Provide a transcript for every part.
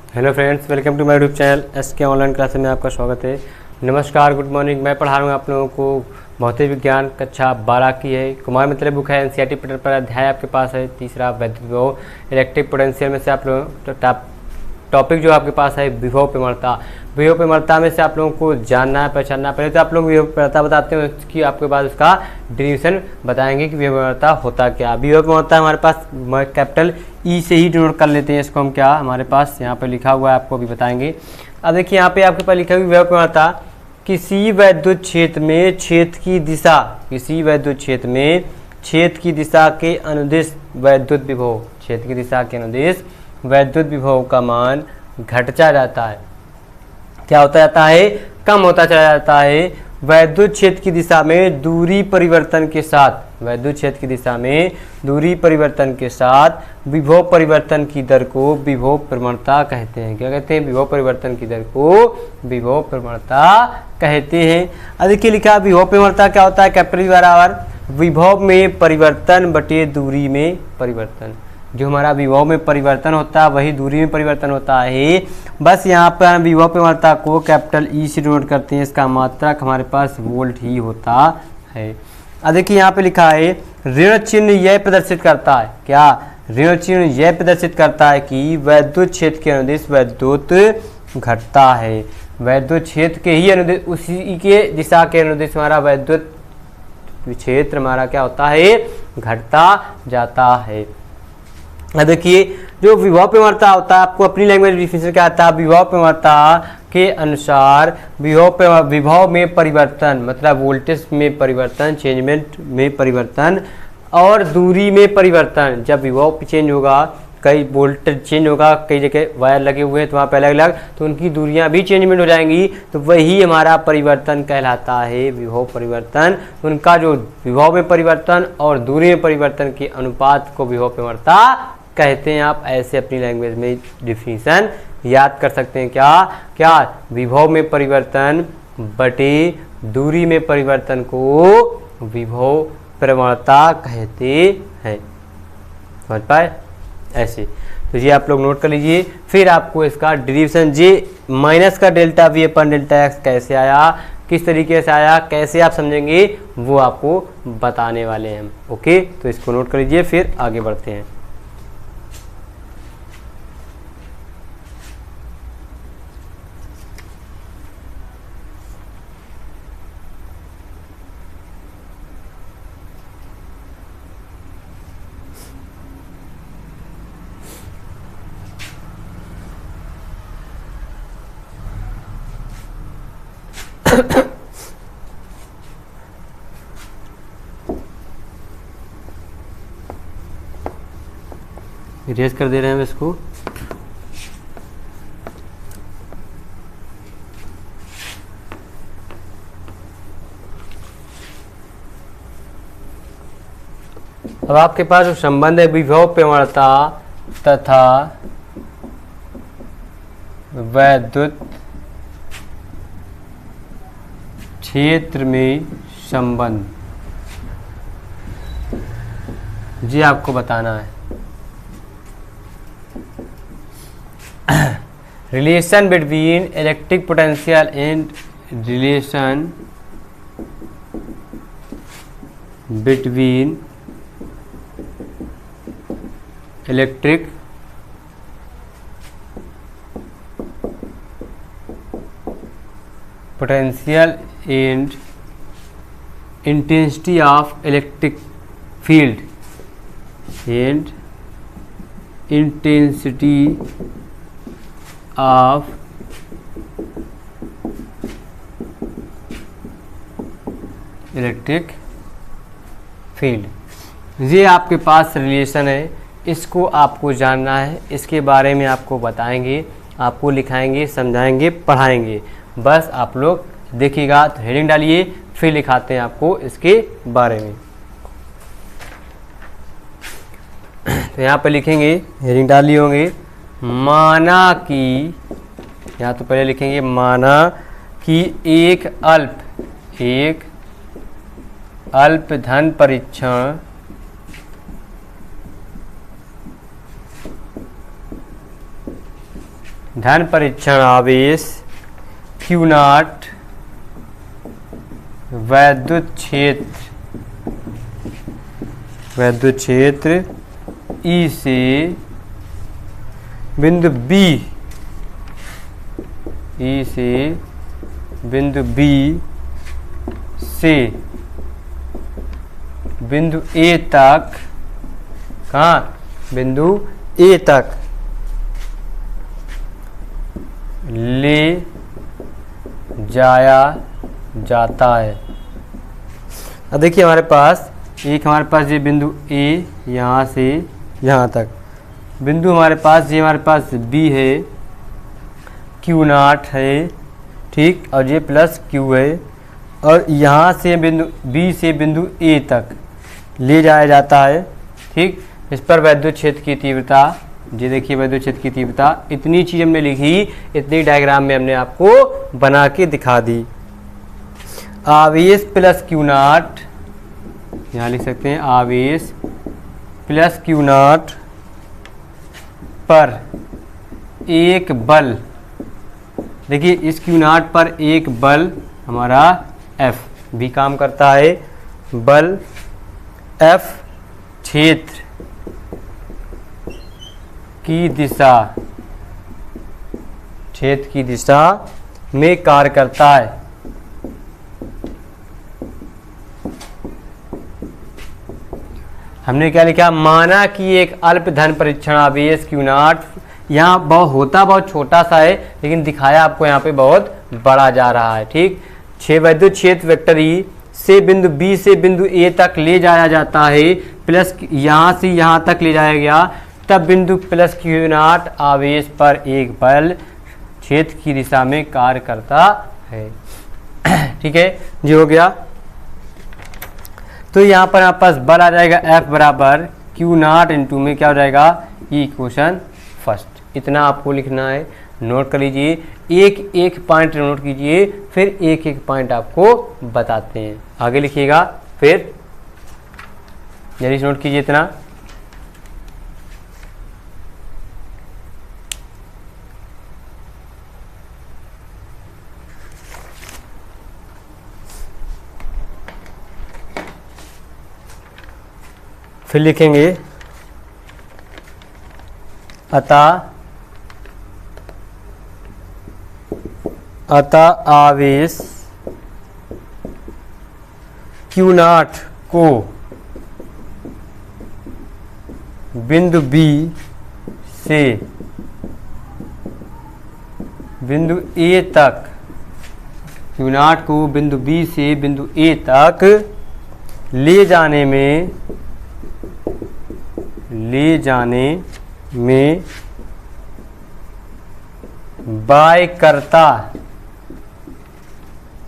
Hello friends, welcome to my YouTube channel SK online class में आपका स्वागत है। नमस्कार, गुड मॉर्निंग। मैं पढ़ा रहा हूँ आप लोगों को भौतिक विज्ञान कक्षा 12 की है। कुमार मित्र बुक है, NCERT पैटर्न पर अध्याय आपके पास है तीसरा, वैद्युत विभव इलेक्ट्रिक पोटेंशियल में से आप लोग टॉपिक जो आपके पास है विभव प्रवणता। विभव प्रवणता में से आप लोगों को जानना है, पहचानना है। पहले तो आप लोग विभव प्रवणता बताते हैं, उसकी आपके बाद उसका डेरिवेशन बताएंगे कि विभव प्रवणता होता क्या। विभव प्रवणता हमारे पास कैपिटल ई से ही डिनोट कर लेते हैं इसको हम। क्या हमारे पास यहाँ पे लिखा हुआ है, आपको अभी बताएंगे। अब देखिए यहाँ पे आपके पास लिखा हुआ विभव प्रवणता, किसी वैद्युत क्षेत्र में क्षेत्र की दिशा, किसी वैद्युत क्षेत्र में क्षेत्र की दिशा के अनुदिश वैद्युत विभव, क्षेत्र की दिशा के अनुदिश वैद्युत विभव का मान घटता जाता है। क्या होता जाता है? कम होता चला जाता है। वैद्युत क्षेत्र की दिशा में दूरी परिवर्तन के साथ, वैद्युत क्षेत्र की दिशा में दूरी परिवर्तन के साथ विभव परिवर्तन की दर को विभव प्रवणता कहते हैं। क्या कहते हैं? विभव परिवर्तन की दर को विभव प्रवणता कहते हैं। अब देखिए लिखा विभव प्रवणता क्या होता है? कैपिटल बराबर विभव में परिवर्तन बटे दूरी में परिवर्तन। जो हमारा विभव में परिवर्तन होता है वही दूरी में परिवर्तन होता है। बस यहाँ पर हम विभव प्रवणता को कैपिटल ई से डिनोट करते हैं। इसका मात्रक हमारे पास वोल्ट ही होता है। अब देखिए यहाँ पे लिखा है ऋण चिन्ह यह प्रदर्शित करता है। क्या ऋण चिन्ह यह प्रदर्शित करता है कि वैद्युत क्षेत्र के अनुदिश वैद्युत घटता है। वैद्युत क्षेत्र के ही अनुदिश, उसी के दिशा के अनुदिश हमारा वैद्युत क्षेत्र हमारा क्या होता है? घटता जाता है। देखिए जो विभव प्रवणता होता है, आपको अपनी लैंग्वेज डिफिनेशन क्या आता है? विभव प्रवणता के अनुसार विभव में परिवर्तन मतलब वोल्टेज में परिवर्तन, चेंजमेंट में परिवर्तन और दूरी में परिवर्तन। जब विभव चेंज होगा, कई वोल्टेज चेंज होगा, कई जगह वायर लगे हुए हैं तो वहाँ पे अलग अलग, तो उनकी दूरियाँ भी चेंजमेंट हो जाएंगी, तो वही हमारा परिवर्तन कहलाता है विभव परिवर्तन। उनका जो विभव में परिवर्तन और दूरी में परिवर्तन के अनुपात को विभव प्रवणता कहते हैं। आप ऐसे अपनी लैंग्वेज में डिफिनीशन याद कर सकते हैं। क्या विभव में परिवर्तन बटे दूरी में परिवर्तन को विभव प्रवणता कहते हैं। समझ पाए? ऐसे तो ये आप लोग नोट कर लीजिए। फिर आपको इसका डेरिवेशन जे माइनस का delta we upon delta x कैसे आया, किस तरीके से आया, कैसे आप समझेंगे, वो आपको बताने वाले हैं हम। ओके, तो इसको नोट कर लीजिए, फिर आगे बढ़ते हैं। इरेज कर दे रहे हैं हम इसको। अब आपके पास जो संबंध है विभव प्रवणता तथा वैद्युत क्षेत्र में संबंध, जी आपको बताना है। Relation between electric potential and relation between electric potential and intensity of electric field and intensity of electric field, ये आपके पास रिलेशन है। इसको आपको जानना है, इसके बारे में आपको बताएंगे, आपको लिखाएंगे, समझाएंगे, पढ़ाएंगे। बस आप लोग देखिएगा। तो हेडिंग डालिए, फिर लिखाते हैं आपको इसके बारे में। तो यहाँ पे लिखेंगे, हेडिंग डाली होंगे, माना कि, यहाँ तो पहले लिखेंगे माना कि एक अल्प धन परीक्षण धन परीक्षण आवेश Q नॉट वैद्युत क्षेत्र E से बिंदु B से बिंदु A तक, कहाँ, बिंदु A तक ले जाया जाता है। अब देखिए हमारे पास ये बिंदु A यहाँ से यहाँ तक, बिंदु हमारे पास B है, Q नॉट है, ठीक, और ये प्लस Q है, और यहाँ से बिंदु B से बिंदु A तक ले जाया जाता है, ठीक। इस पर वैद्युत क्षेत्र की तीव्रता, ये देखिए वैद्युत क्षेत्र की तीव्रता, इतनी चीज़ हमने लिखी, इतनी डायग्राम में हमने आपको बना के दिखा दी। आवेश प्लस Q नॉट, यहाँ लिख सकते हैं आवेश प्लस Q नॉट पर एक बल, देखिए इस Q नॉट पर एक बल हमारा F भी काम करता है। बल F क्षेत्र की दिशा में कार्य करता है। हमने क्या लिखा, माना कि एक अल्प धन परीक्षण आवेश Q नॉट, यहाँ बहुत छोटा सा है, लेकिन दिखाया आपको यहाँ पे बहुत बड़ा जा रहा है, ठीक। 6 वैद्युत क्षेत्र वेक्टर E से बिंदु B से बिंदु A तक ले जाया जाता है, प्लस यहाँ से यहाँ तक ले जाया गया, तब बिंदु प्लस Q नॉट आवेश पर एक बल क्षेत्र की दिशा में कार्य करता है, ठीक है जी, हो गया। तो यहाँ पर आपके पास बल आ जाएगा F बराबर Q नॉट इंटू में क्या हो जाएगा, इक्वेशन फर्स्ट। इतना आपको लिखना है, नोट कर लीजिए, एक एक पॉइंट नोट कीजिए, फिर एक एक पॉइंट आपको बताते हैं, आगे लिखिएगा, फिर जल्दी से नोट कीजिए इतना। फिर लिखेंगे अतः आवेश Q नॉट को बिंदु B से बिंदु A तक, Q नॉट को बिंदु B से बिंदु A तक ले जाने में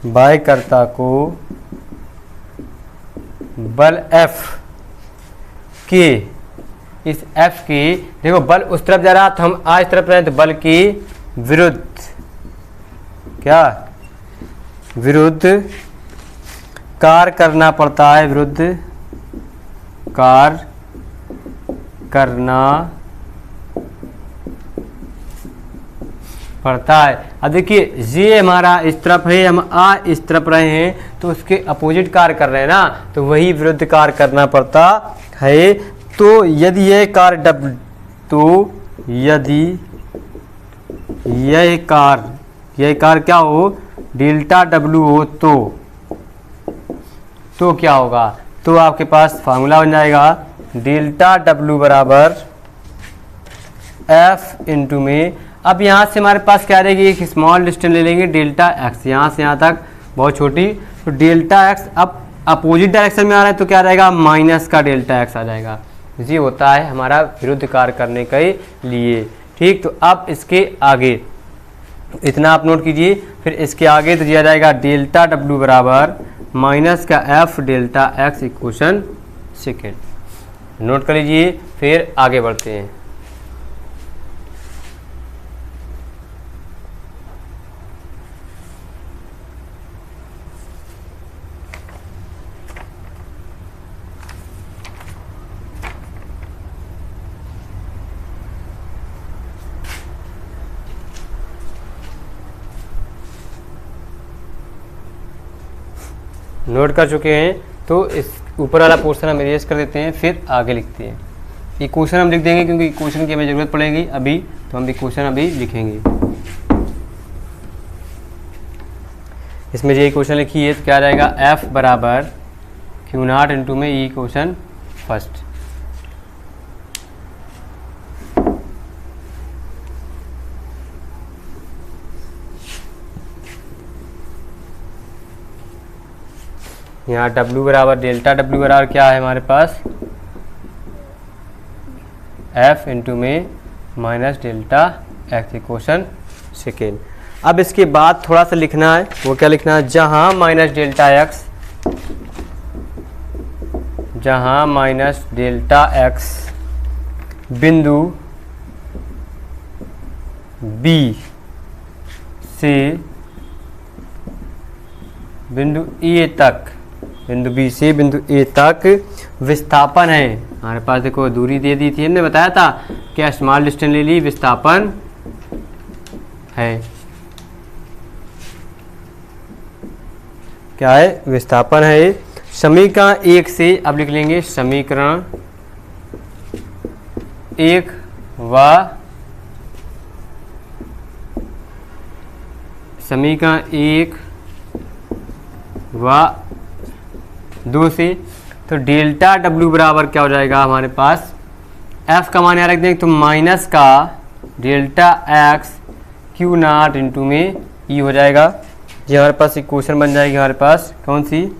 बायकर्ता को बल F के, इस F के, देखो बल उस तरफ जा रहा, तो हम आज तरफ रहे, तो बल के विरुद्ध, क्या विरुद्ध कार्य करना पड़ता है, विरुद्ध कार्य करना पड़ता है। अब देखिए ये हमारा इस तरफ है, हम इस तरफ रहे हैं, तो उसके अपोजिट कार्य कर रहे हैं ना, तो वही विरुद्ध कार्य करना पड़ता है। तो यदि यह कार्य यह कार्य क्या हो, डेल्टा W हो, तो क्या होगा, तो आपके पास फार्मूला बन जाएगा, डेल्टा W बराबर F इंटू में, अब यहाँ से हमारे पास क्या रहेगी, एक स्मॉल डिस्टेंस ले लेंगे, डेल्टा एक्स, यहाँ से यहाँ तक बहुत छोटी, तो डेल्टा एक्स अब अपोजिट डायरेक्शन में आ रहा है, तो क्या रहेगा, माइनस का डेल्टा एक्स आ जाएगा। ये होता है हमारा विरुद्ध कार्य करने के लिए, ठीक। तो अब इसके आगे इतना आप नोट कीजिए, फिर इसके आगे तो दिया जाएगा डेल्टा W बराबर माइनस का F delta x, equation second. Note कर लीजिए, फिर आगे बढ़ते हैं। नोट कर चुके हैं तो इस ऊपर वाला पोर्शन हम इरेज कर देते हैं, फिर आगे लिखते हैं। इक्वेशन हम लिख देंगे क्योंकि इक्वेशन की हमें ज़रूरत पड़ेगी अभी, तो हम इक्वेशन अभी लिखेंगे। इसमें जो इक्वेशन लिखी है तो क्या रहेगा, F बराबर क्यू नॉट इंटू में ई इक्वेशन फर्स्ट। यहाँ W बराबर डेल्टा W बराबर क्या है हमारे पास, F इंटू में minus delta x equation second. अब इसके बाद थोड़ा सा लिखना है, वो क्या लिखना है, जहाँ माइनस डेल्टा एक्स, जहाँ माइनस डेल्टा एक्स बिंदु B से बिंदु A तक, बिंदु B से बिंदु A तक विस्थापन है। हमारे पास देखो दूरी दे दी थी, हमने बताया था क्या स्मॉल डिस्टेंस ले ली, विस्थापन है, क्या है, विस्थापन है। समीकरण 1 से अब लिख लेंगे समीकरण 1 व समीकरण 1 व 2 से, तो डेल्टा W बराबर क्या हो जाएगा हमारे पास, F का मान यहाँ रख देंगे तो माइनस का delta x Q not into में E हो जाएगा। ये हमारे पास इक्वेशन बन जाएगी हमारे पास, कौन सी,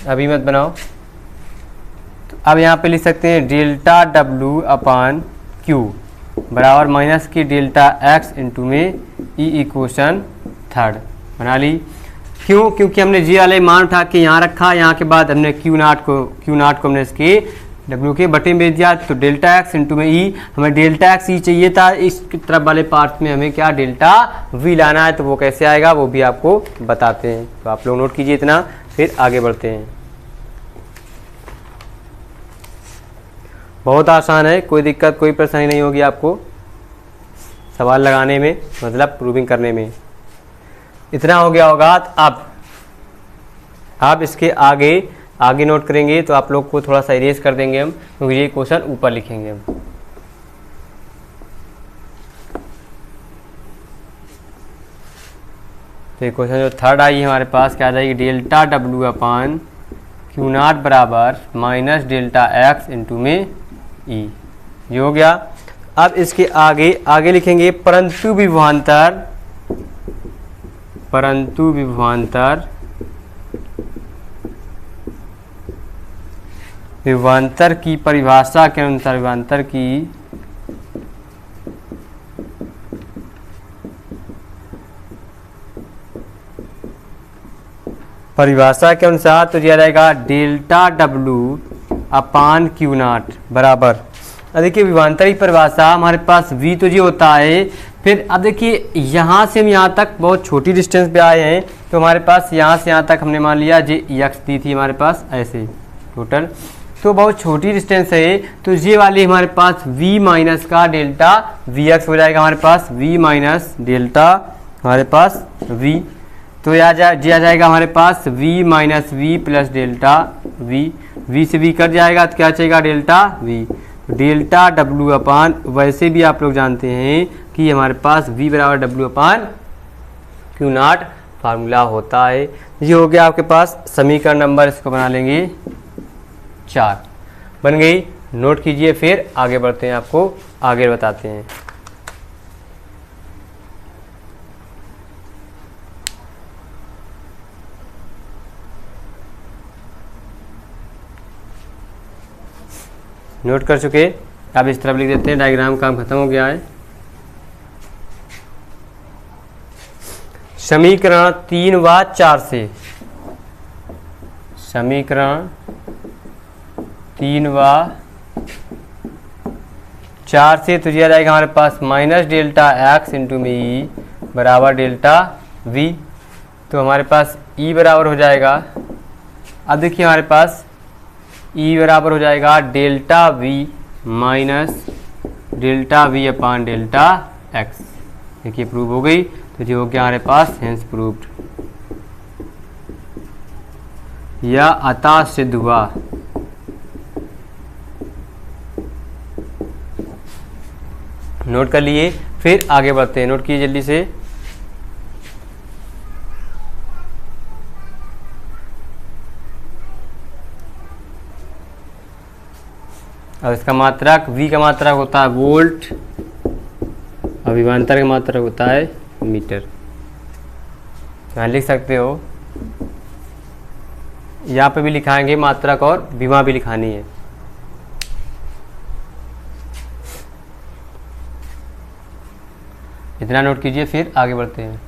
अभी मत बनाओ। तो अब यहाँ पे लिख सकते हैं डेल्टा W अपान Q बराबर माइनस की डेल्टा एक्स इंटू में E इक्वेशन थर्ड बना ली। क्यों, क्योंकि हमने जी वाले मान उठा के यहाँ रखा, यहाँ के बाद हमने क्यू नाट को हमने इसके W के बटे में दिया, तो डेल्टा एक्स इंटू में E, हमें डेल्टा एक्स ई चाहिए था, इस तरफ वाले पार्ट में हमें क्या डेल्टा V लाना है, तो वो कैसे आएगा वो भी आपको बताते हैं। तो आप लोग नोट कीजिए इतना, फिर आगे बढ़ते हैं। बहुत आसान है, कोई दिक्कत कोई परेशानी नहीं होगी आपको सवाल लगाने में, मतलब प्रूविंग करने में। इतना हो गया होगा। तो अब इसके आगे नोट करेंगे तो आप लोग को थोड़ा सा इरेज कर देंगे हम, क्योंकि ये क्वेश्चन ऊपर लिखेंगे हम। तो ये क्वेश्चन जो थर्ड आई हमारे पास क्या आ जाएगी, delta W upon Q not बराबर माइनस डेल्टा एक्स इंटू में E, ये हो गया। अब इसके आगे लिखेंगे परंतु विभवांतर की परिभाषा के अनुसार, विभवांतर की परिभाषा के अनुसार तो दिया जाएगा delta W upon Q not बराबर, देखिए विभवांतर की परिभाषा हमारे पास V तो जी होता है, फिर अब देखिए यहाँ से हम यहाँ तक बहुत छोटी डिस्टेंस पे आए हैं, तो हमारे पास यहाँ से यहाँ तक हमने मान लिया जे एक्स दी थी हमारे पास ऐसे टोटल, तो बहुत छोटी डिस्टेंस है, तो ये वाली हमारे पास V माइनस का डेल्टा वी एक्स हो जाएगा हमारे पास, V माइनस डेल्टा हमारे पास V, तो ये आ जाएगा हमारे पास V minus V plus delta V से V कट जाएगा तो क्या चाहिएगा डेल्टा V, डेल्टा W अपान, वैसे भी आप लोग जानते हैं कि हमारे पास V बराबर W upon Q not formula होता है। ये हो गया आपके पास समीकरण नंबर, इसको बना लेंगे 4, बन गई। नोट कीजिए, फिर आगे बढ़ते हैं, आपको आगे बताते हैं। नोट कर चुके, अब इस तरफ लिख देते हैं, डायग्राम काम खत्म हो गया है। समीकरण 3 व 4 से, समीकरण 3 व 4 से तो दिया जाएगा हमारे पास माइनस डेल्टा एक्स इंटू में ई बराबर डेल्टा वी, तो हमारे पास ई बराबर हो जाएगा, अब देखिए हमारे पास ई बराबर हो जाएगा delta we minus delta V upon delta x, देखिए प्रूव हो गई। तो ये हो गया हमारे पास हेंस प्रूव्ड, या अतः सिद्ध हुआ। नोट कर लिए, फिर आगे बढ़ते हैं। नोट कीजिए जल्दी से। अब इसका मात्रक, v का मात्रक होता है वोल्ट और विभवांतर का मात्रक होता है मीटर। यहाँ लिख सकते हो, यहाँ पे भी लिखाएंगे मात्रक और विभा भी लिखानी है। इतना नोट कीजिए, फिर आगे बढ़ते हैं।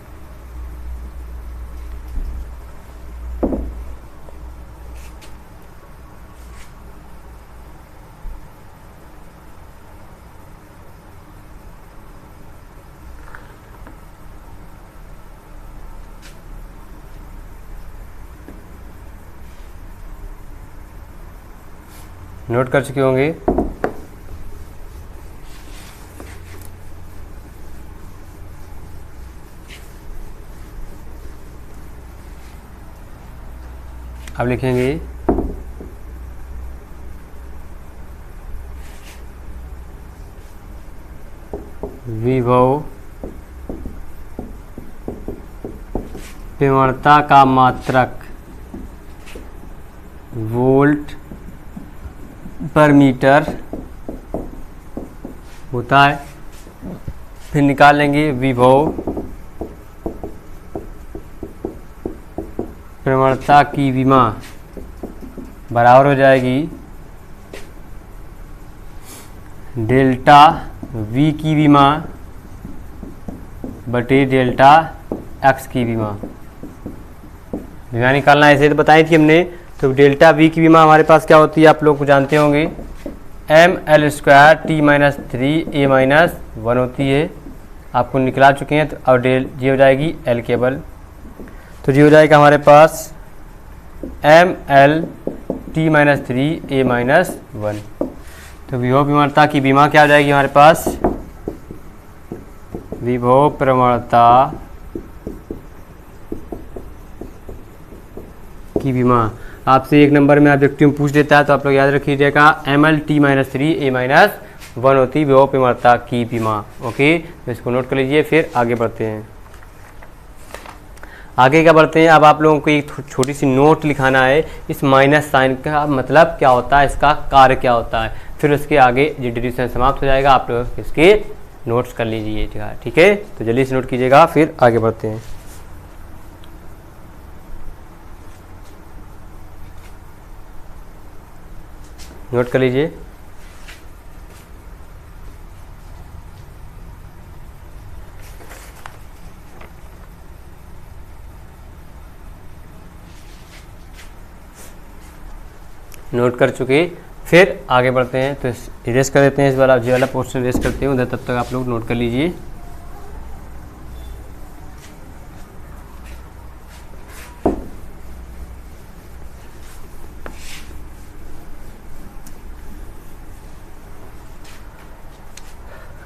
नोट कर चुके होंगे। अब लिखेंगे विभव प्रवणता का मात्रक वोल्ट पर मीटर होता है। फिर निकाल लेंगे विभव प्रवणता की विमा बराबर हो जाएगी डेल्टा v की विमा बटे डेल्टा x की विमा। विमा निकालना है, ऐसे तो बताई थी हमने। तो डेल्टा v की विमा हमारे पास क्या होती है, आप लोग को जानते होंगे, ml² t-3a-1 होती है। आपको निकला चुके हैं। तो और ये हो जाएगी l केवल, तो ये हो जाएगा हमारे पास ml t-3a-1। तो विभव प्रवणता की विमा क्या हो जाएगी हमारे पास, विभव प्रवणता की विमा। आपसे एक नंबर में ऑब्जेक्टिव पूछ देता है तो आप लोग याद रखिएगा ml t-3a-1 होती विभव प्रवणता की विमा। ओके, तो इसको नोट कर लीजिए, फिर आगे बढ़ते हैं। आगे क्या बढ़ते हैं, अब आप लोगों को एक छोटी सी नोट लिखाना है। इस माइनस साइन का मतलब क्या होता है, इसका कार्य क्या होता है। फिर उसके आगे जो डिवीजन समाप्त हो जाएगा, आप लोग इसके नोट्स कर लीजिएगा। ठीक है, तो जल्दी से नोट कीजिएगा, फिर आगे बढ़ते हैं। नोट कर लीजिए। नोट कर चुके, फिर आगे बढ़ते हैं। तो इरेज कर देते हैं, इस बार आप जो वाला पोर्शन इरेज करते हैं उधर, तब तक आप लोग नोट कर लीजिए।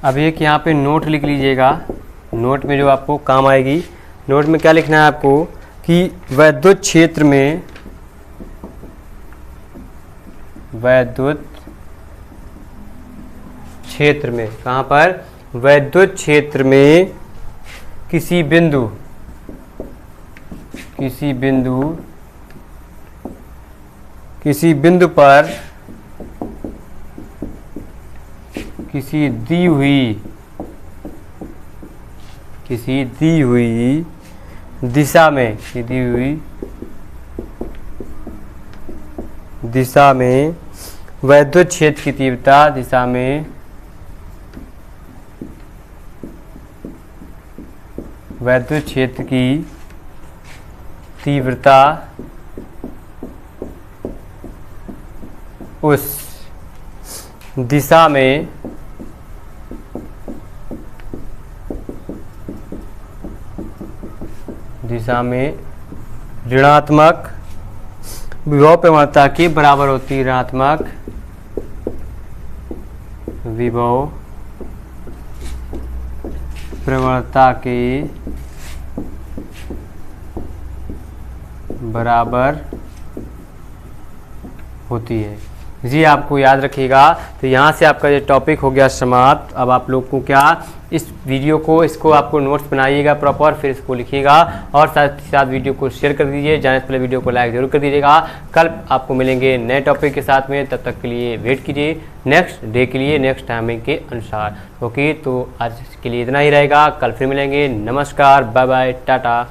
अब एक यहाँ पे नोट लिख लीजिएगा। नोट में जो आपको काम आएगी, नोट में क्या लिखना है आपको कि वैद्युत क्षेत्र में, वैद्युत क्षेत्र में, कहाँ पर, वैद्युत क्षेत्र में किसी बिंदु पर किसी दी हुई दिशा में, वैद्युत क्षेत्र की तीव्रता, दिशा में वैद्युत क्षेत्र की तीव्रता उस दिशा में ऋणात्मक विभव प्रवणता के बराबर होती है। ऋणात्मक विभव प्रवणता के बराबर होती है। जी आपको याद रखिएगा। तो यहाँ से आपका ये टॉपिक हो गया समाप्त। अब आप लोग को क्या इस वीडियो को इसको आपको नोट्स बनाइएगा प्रॉपर, फिर इसको लिखिएगा और साथ ही साथ वीडियो को शेयर कर दीजिए। जाने से पहले वीडियो को लाइक जरूर कर दीजिएगा। कल आपको मिलेंगे नए टॉपिक के साथ में, तब तक के लिए वेट कीजिए नेक्स्ट डे के लिए, नेक्स्ट टाइमिंग के अनुसार। ओके, तो आज के लिए इतना ही रहेगा। कल फिर मिलेंगे। नमस्कार, बाय बाय, टाटा।